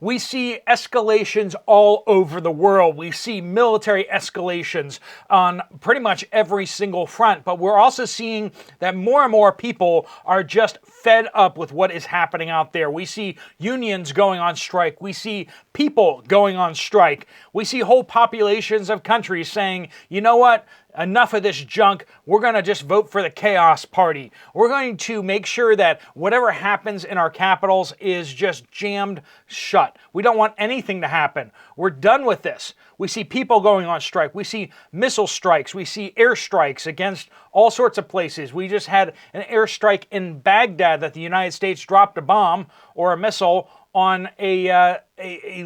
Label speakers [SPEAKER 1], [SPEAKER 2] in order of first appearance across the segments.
[SPEAKER 1] We see escalations all over the world. We see military escalations on pretty much every single front, but we're also seeing that more and more people are just fed up with what is happening out there. We see unions going on strike. We see people going on strike. We see whole populations of countries saying, you know what? Enough of this junk. We're going to just vote for the chaos party. We're going to make sure that whatever happens in our capitals is just jammed shut. We don't want anything to happen. We're done with this. We see people going on strike. We see missile strikes. We see airstrikes against all sorts of places. We just had an airstrike in Baghdad that the United States dropped a bomb or a missile on a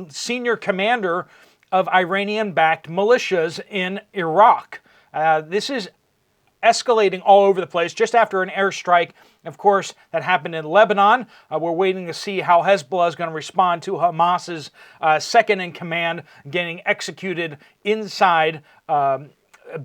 [SPEAKER 1] senior commander of Iranian-backed militias in Iraq. This is escalating all over the place just after an airstrike, of course, that happened in Lebanon. We're waiting to see how Hezbollah is going to respond to Hamas's second in command getting executed inside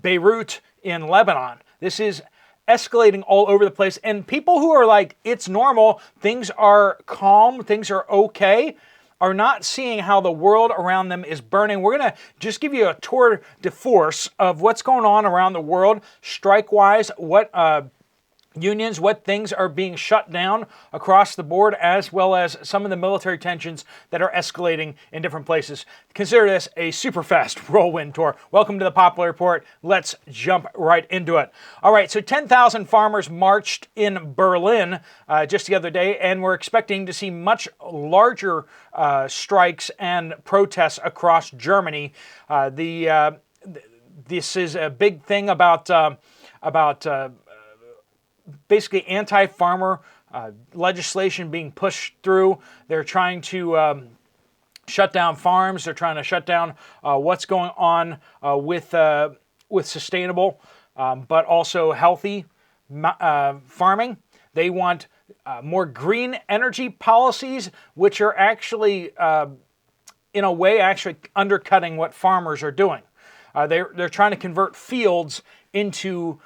[SPEAKER 1] Beirut in Lebanon. This is escalating all over the place. And people who are like, it's normal, things are calm, things are okay, are not seeing how the world around them is burning. We're going to just give you a tour de force of what's going on around the world, strike-wise, what unions, what things are being shut down across the board, as well as some of the military tensions that are escalating in different places. Consider this a super fast whirlwind tour. Welcome to the Poplar Report. Let's jump right into it. All right, so 10,000 farmers marched in Berlin just the other day, and we're expecting to see much larger strikes and protests across Germany. This is a big thing about basically anti-farmer legislation being pushed through. They're trying to shut down farms. They're trying to shut down what's going on with sustainable but also healthy farming. They want more green energy policies, which are actually, in a way, actually undercutting what farmers are doing. They're trying to convert fields into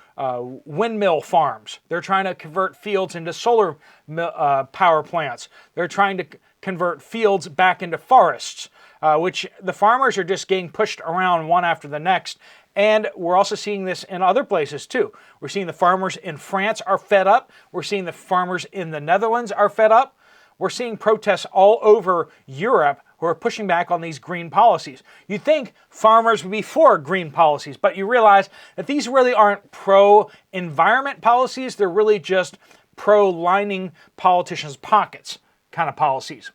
[SPEAKER 1] windmill farms. They're trying to convert fields into solar power plants. They're trying to convert fields back into forests, which the farmers are just getting pushed around one after the next. And we're also seeing this in other places too. We're seeing the farmers in France are fed up. We're seeing the farmers in the Netherlands are fed up. We're seeing protests all over Europe who are pushing back on these green policies. You'd think farmers would be for green policies, but you realize that these really aren't pro-environment policies. They're really just pro-lining politicians' pockets kind of policies.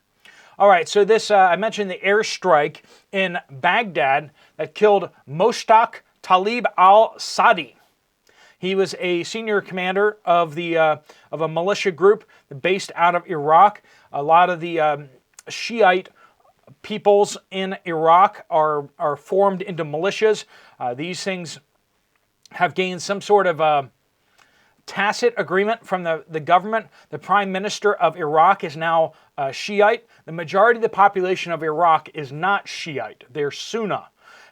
[SPEAKER 1] All right, so this, I mentioned the airstrike in Baghdad that killed Moshtaq Talib al-Sadi. He was a senior commander of a militia group based out of Iraq. A lot of the Shiite peoples in Iraq are formed into militias. These things have gained some sort of tacit agreement from the government. The prime minister of Iraq is now Shiite. The majority of the population of Iraq is not Shiite. They're Sunni.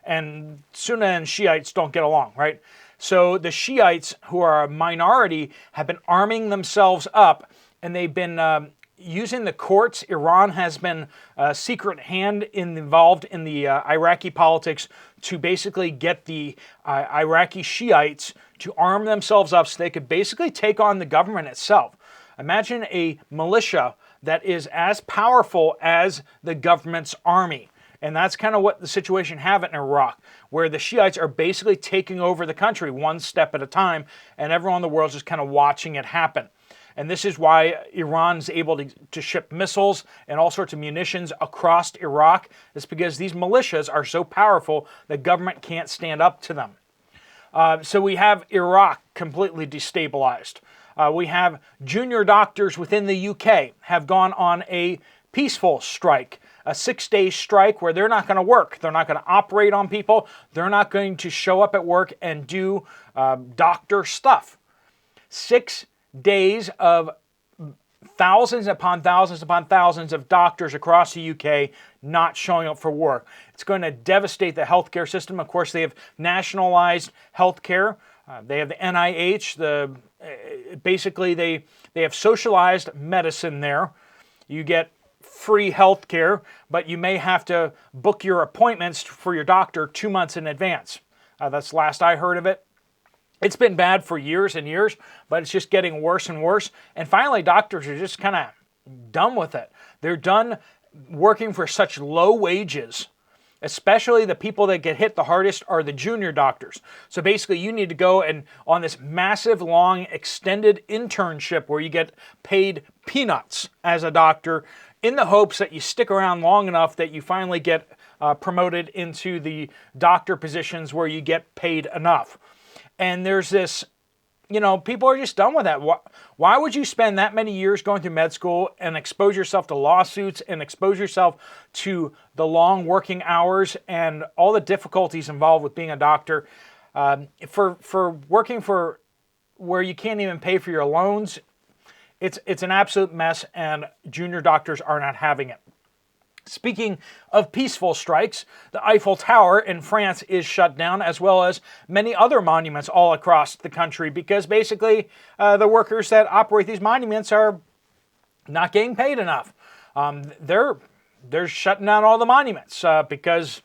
[SPEAKER 1] And Sunni and Shiites don't get along, right? So the Shiites, who are a minority, have been arming themselves up, and they've been using the courts. Iran has been a secret hand involved in the Iraqi politics to basically get the Iraqi Shiites to arm themselves up so they could basically take on the government itself. Imagine a militia that is as powerful as the government's army. And that's kind of what the situation have in Iraq, where the Shiites are basically taking over the country one step at a time, and everyone in the world is just kind of watching it happen. And this is why Iran's able to ship missiles and all sorts of munitions across Iraq. It's because these militias are so powerful, the government can't stand up to them. So we have Iraq completely destabilized. We have junior doctors within the UK have gone on a peaceful strike, a 6-day strike where they're not going to work. They're not going to operate on people. They're not going to show up at work and do doctor stuff. 6 days of thousands upon thousands upon thousands of doctors across the UK not showing up for work. It's going to devastate the healthcare system. Of course, they have nationalized healthcare. They have the NIH. Basically, they have socialized medicine there. You get free health care, but you may have to book your appointments for your doctor 2 months in advance. That's the last I heard of it. It's been bad for years and years, but it's just getting worse and worse. And finally, doctors are just kind of done with it. They're done working for such low wages. Especially the people that get hit the hardest are the junior doctors. So basically you need to go and on this massive, long, extended internship where you get paid peanuts as a doctor in the hopes that you stick around long enough that you finally get promoted into the doctor positions where you get paid enough. And there's this, people are just done with that. Why would you spend that many years going through med school and expose yourself to lawsuits and expose yourself to the long working hours and all the difficulties involved with being a doctor for working for where you can't even pay for your loans? It's an absolute mess, and junior doctors are not having it. Speaking of peaceful strikes, the Eiffel Tower in France is shut down, as well as many other monuments all across the country, because basically the workers that operate these monuments are not getting paid enough. They're shutting down all the monuments because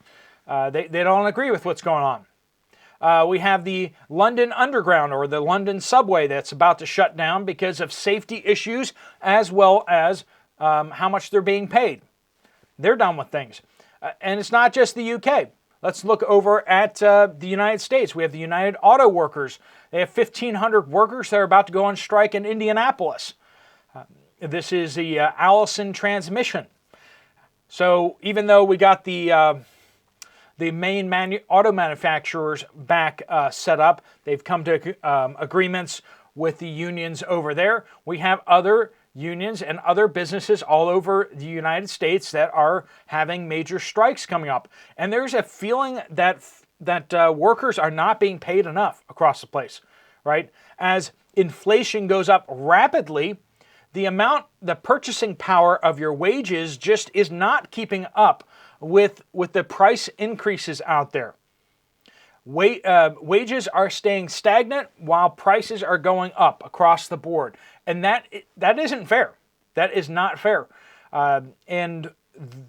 [SPEAKER 1] they don't agree with what's going on. We have the London Underground, or the London subway, that's about to shut down because of safety issues, as well as how much they're being paid. They're done with things. And it's not just the UK. Let's look over at the United States. We have the United Auto Workers. They have 1,500 workers that are about to go on strike in Indianapolis. This is the Allison transmission. So even though we got the main auto manufacturers back set up, they've come to agreements with the unions over there. We have other unions and other businesses all over the United States that are having major strikes coming up. And there's a feeling that workers are not being paid enough across the place, right? As inflation goes up rapidly, the purchasing power of your wages just is not keeping up with the price increases out there. Wages are staying stagnant while prices are going up across the board. And that isn't fair. That is not fair. And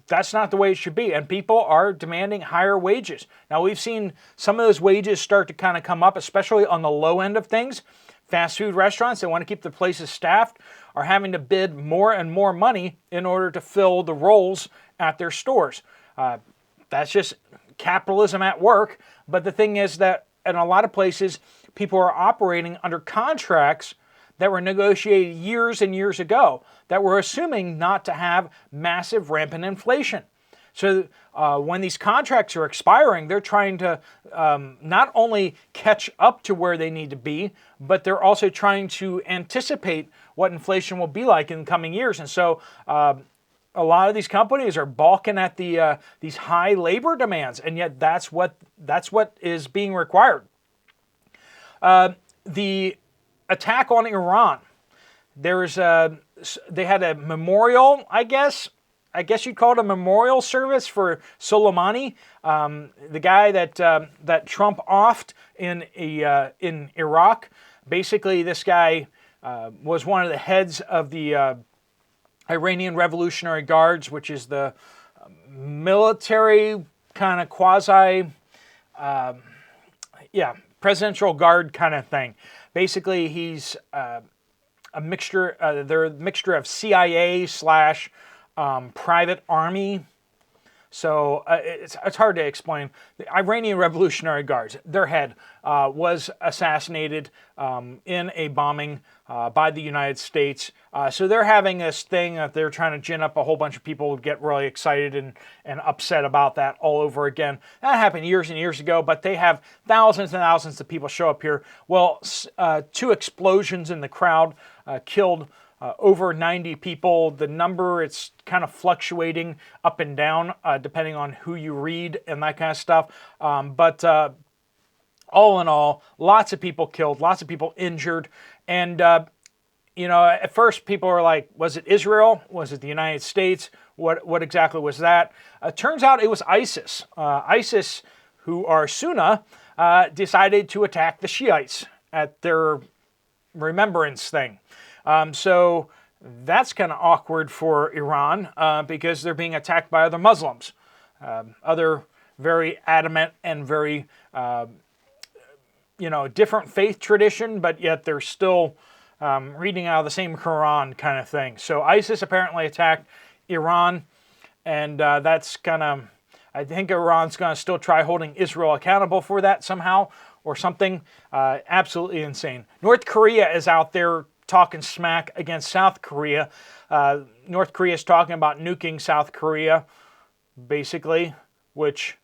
[SPEAKER 1] that's not the way it should be. And people are demanding higher wages. Now, we've seen some of those wages start to kind of come up, especially on the low end of things. Fast food restaurants that want to keep their places staffed are having to bid more and more money in order to fill the roles at their stores. That's just capitalism at work. But the thing is that in a lot of places, people are operating under contracts that were negotiated years and years ago that were assuming not to have massive rampant inflation. So when these contracts are expiring, they're trying to not only catch up to where they need to be, but they're also trying to anticipate what inflation will be like in coming years. And so a lot of these companies are balking at these high labor demands, and yet that's what is being required. The attack on Iran. They had a memorial, I guess you'd call it a memorial service for Soleimani, the guy that Trump offed in Iraq. Basically, this guy was one of the heads of the Iranian Revolutionary Guards, which is the military kind of quasi, presidential guard kind of thing. Basically, he's a mixture. They're a mixture of CIA / private army. So it's hard to explain. The Iranian Revolutionary Guards, their head was assassinated in a bombing by the United States. So they're having this thing that they're trying to gin up a whole bunch of people, get really excited and upset about that all over again. That happened years and years ago, but they have thousands and thousands of people show up here. Well, 2 explosions in the crowd killed over 90 people. The number, it's kind of fluctuating up and down depending on who you read and that kind of stuff. But all in all, lots of people killed, lots of people injured. And, at first people were like, was it Israel? Was it the United States? What exactly was that? Turns out it was ISIS. ISIS, who are Sunni, decided to attack the Shiites at their remembrance thing. So That's kind of awkward for Iran because they're being attacked by other Muslims, other very adamant and very, different faith tradition, but yet they're still reading out of the same Quran kind of thing. So ISIS apparently attacked Iran, and that's kind of, I think Iran's going to still try holding Israel accountable for that somehow or something. Absolutely insane. North Korea is out there talking smack against South Korea. North Korea is talking about nuking South Korea, basically, which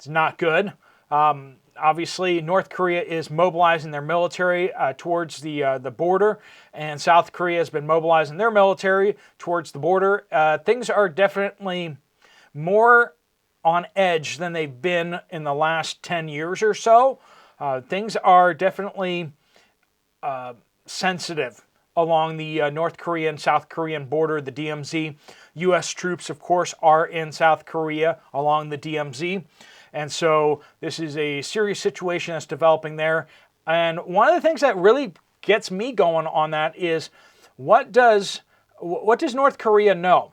[SPEAKER 1] is not good. Obviously, North Korea is mobilizing their military towards the border, and South Korea has been mobilizing their military towards the border. Things are definitely more on edge than they've been in the last 10 years or so. Things are definitely sensitive along the North Korean-South Korean border, the DMZ. U.S. troops, of course, are in South Korea along the DMZ. And so this is a serious situation that's developing there. And one of the things that really gets me going on that is what does North Korea know?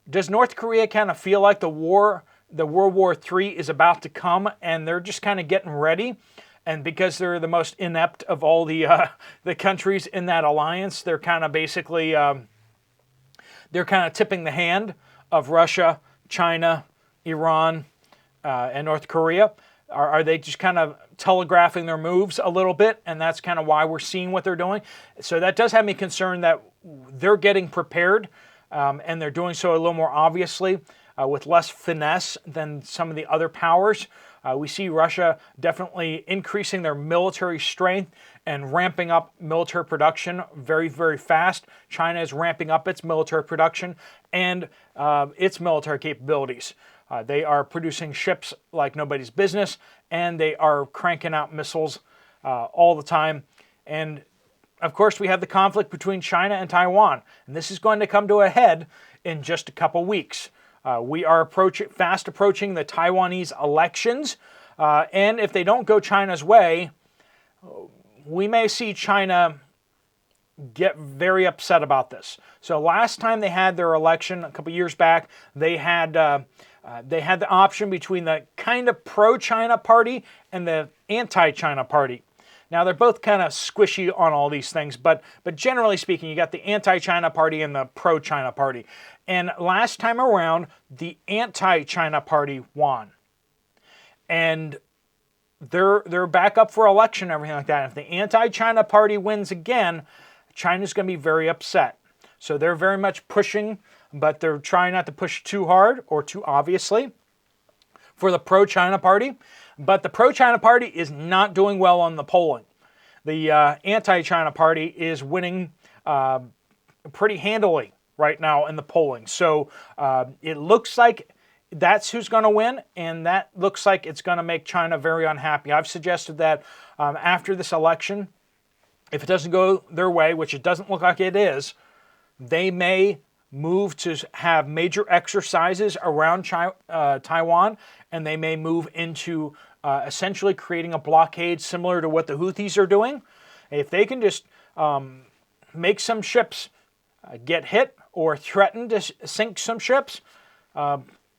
[SPEAKER 1] Does North Korea kind of feel like the World War III is about to come and they're just kind of getting ready? And because they're the most inept of all the countries in that alliance, they're kind of basically tipping the hand of Russia, China, Iran, and North Korea. Are they just kind of telegraphing their moves a little bit? And that's kind of why we're seeing what they're doing. So that does have me concerned that they're getting prepared, and they're doing so a little more obviously, with less finesse than some of the other powers. We see Russia definitely increasing their military strength and ramping up military production very, very fast. China is ramping up its military production and its military capabilities. They are producing ships like nobody's business, and they are cranking out missiles all the time. And of course, we have the conflict between China and Taiwan, and this is going to come to a head in just a couple weeks. We are fast approaching the Taiwanese elections, and if they don't go China's way, we may see China get very upset about this. So last time they had their election, a couple years back, they had the option between the kind of pro-China party and the anti-China party. Now, they're both kind of squishy on all these things, but generally speaking, you got the anti-China party and the pro-China party. And last time around, the anti-China party won. And they're back up for election and everything like that. If the anti-China party wins again, China's going to be very upset. So they're very much pushing, but they're trying not to push too hard or too obviously for the pro-China party. But the pro-China party is not doing well on the polling. The anti-China party is winning pretty handily right now in the polling. So it looks like that's who's going to win, and that looks like it's going to make China very unhappy. I've suggested that after this election, if it doesn't go their way, which it doesn't look like it is, they may move to have major exercises around Taiwan, and they may move into essentially creating a blockade similar to what the Houthis are doing. If they can just make some ships get hit or threaten to sink some ships,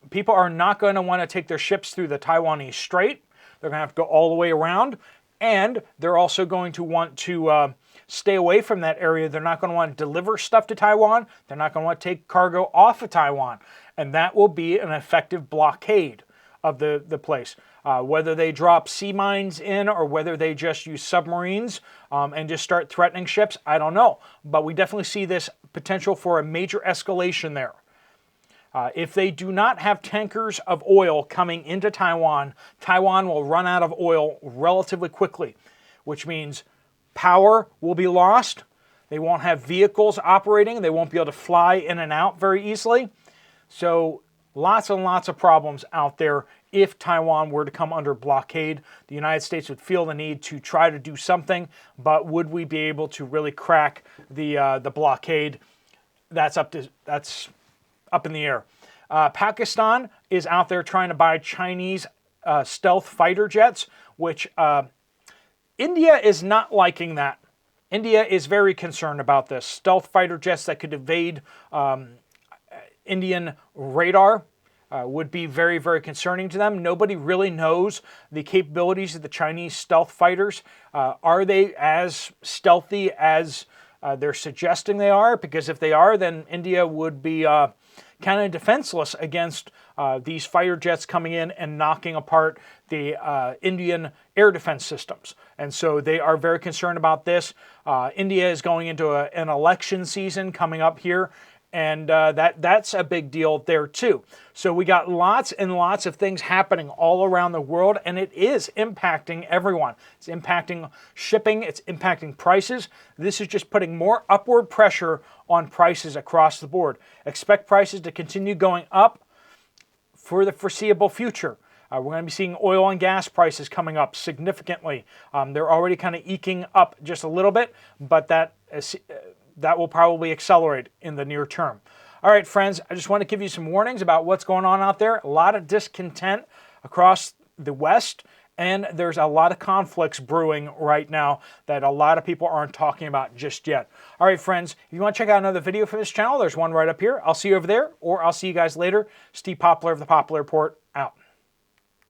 [SPEAKER 1] people are not going to want to take their ships through the Taiwanese Strait. They're going to have to go all the way around, and they're also going to want to stay away from that area. They're not going to want to deliver stuff to Taiwan. They're not going to want to take cargo off of Taiwan. And that will be an effective blockade of the place. Whether they drop sea mines in or whether they just use submarines and just start threatening ships, I don't know. But we definitely see this potential for a major escalation there. If they do not have tankers of oil coming into Taiwan, Taiwan will run out of oil relatively quickly, which means power will be lost. They won't have vehicles operating. They won't be able to fly in and out very easily. So lots and lots of problems out there if Taiwan were to come under blockade. The United States would feel the need to try to do something, but would we be able to really crack the blockade? That's up in the air. Pakistan is out there trying to buy Chinese stealth fighter jets, which India is not liking that. India is very concerned about this. Stealth fighter jets that could evade Indian radar would be very, very concerning to them. Nobody really knows the capabilities of the Chinese stealth fighters. Are they as stealthy as they're suggesting they are? Because if they are, then India would be kind of defenseless against these fighter jets coming in and knocking apart the Indian air defense systems. And so they are very concerned about this. India is going into an election season coming up here, and that's a big deal there too. So we got lots and lots of things happening all around the world, and it is impacting everyone. It's impacting shipping, it's impacting prices. This is just putting more upward pressure on prices across the board. Expect prices to continue going up for the foreseeable future. We're going to be seeing oil and gas prices coming up significantly. They're already kind of eking up just a little bit, but that will probably accelerate in the near term. All right, friends, I just want to give you some warnings about what's going on out there. A lot of discontent across the West, and there's a lot of conflicts brewing right now that a lot of people aren't talking about just yet. All right, friends, if you want to check out another video for this channel, there's one right up here. I'll see you over there, or I'll see you guys later. Steve Poplar of the Poplar Report, out.